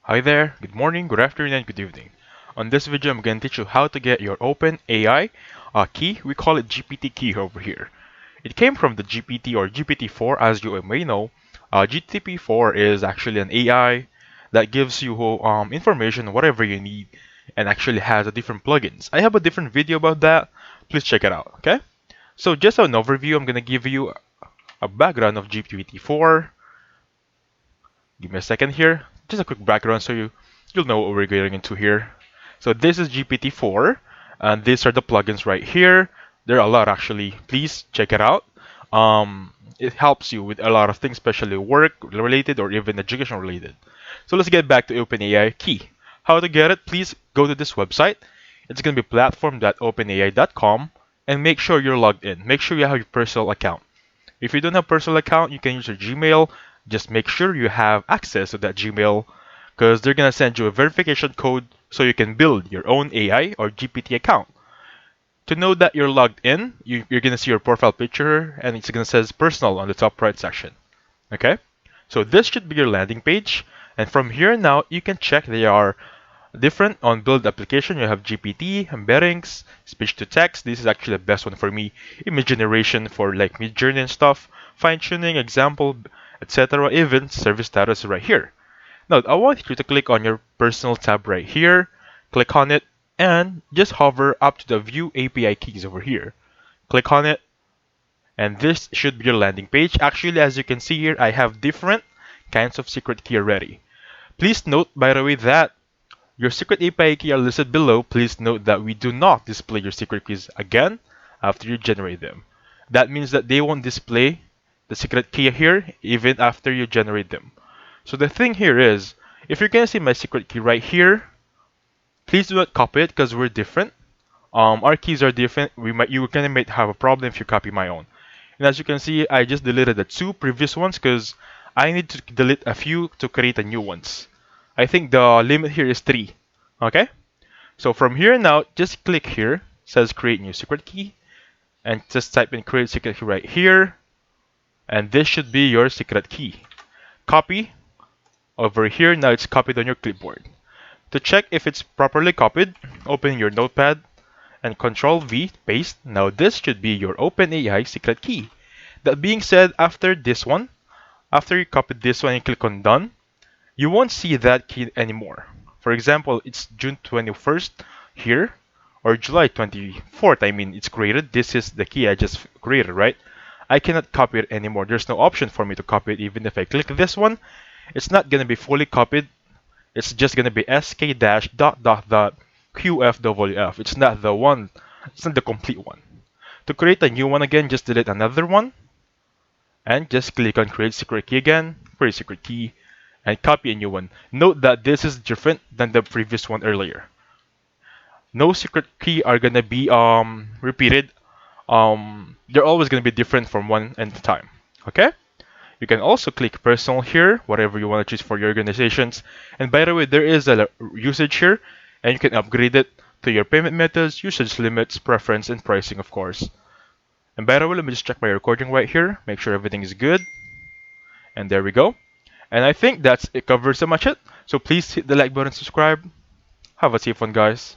Hi there, good morning, good afternoon, and good evening. On this video, I'm going to teach you how to get your OpenAI key. We call it GPT key over here. It came from the GPT or GPT-4, as you may know. GPT-4 is actually an AI that gives you information, whatever you need, and actually has a different plugins. I have a different video about that. Please check it out, okay? So just an overview, I'm going to give you a background of GPT-4. Give me a second here. Just a quick background so you'll know what we're getting into here. So this is GPT-4, and these are the plugins right here. There are a lot actually. Please check it out. It helps you with a lot of things, especially work related or even education related. So let's get back to OpenAI Key. How to get it? Please go to this website. It's going to be platform.openai.com, and make sure you're logged in. Make sure you have your personal account. If you don't have personal account, you can use your Gmail. Just make sure you have access to that Gmail because they're gonna send you a verification code so you can build your own AI or GPT account. To know that you're logged in, you're gonna see your profile picture and it's gonna says personal on the top right section. Okay? So this should be your landing page, and from here now you can check they are different on build application. You have GPT, embeddings, speech to text. This is actually the best one for me. Image generation for like mid-journey and stuff. Fine tuning, example, etc. Even service status right here. Now I want you to click on your personal tab right here. Click on it and just hover up to the view API keys over here. Click on it and this should be your landing page. Actually, as you can see here, I have different kinds of secret key already. Please note, by the way, that your secret API key are listed below. Please note that we do not display your secret keys again after you generate them. That means that they won't display the secret key here even after you generate them. So the thing here is, if you're gonna see my secret key right here, please do not copy it because we're different. Our keys are different. You might have a problem if you copy my own. And as you can see, I just deleted the two previous ones because I need to delete a few to create a new ones. I think the limit here is 3. Okay? So from here now, just click here. It says create new secret key. And just type in create secret key right here. And this should be your secret key. Copy over here. Now it's copied on your clipboard. To check if it's properly copied, open your notepad and Control V, paste. Now this should be your OpenAI secret key. That being said, after this one, after you copied this one and click on done, you won't see that key anymore. For example, it's June 21st here, or July 24th, I mean, it's created. This is the key I just created, right? I cannot copy it anymore. There's no option for me to copy it. Even if I click this one, it's not going to be fully copied. It's just going to be sk dash dot dot dot qfwf. It's not the one, it's not the complete one. To create a new one again, just delete another one and just click on create secret key again, create secret key, and copy a new one. Note that this is different than the previous one earlier. No secret key are gonna be repeated. They're always gonna be different from one at a time. Okay? You can also click personal here, whatever you want to choose for your organizations. And by the way, there is a usage here, and you can upgrade it to your payment methods, usage limits, preference, and pricing, of course. And by the way, let me just check my recording right here, make sure everything is good. And there we go. And I think it covers so much it. So please hit the like button, subscribe. Have a safe one, guys.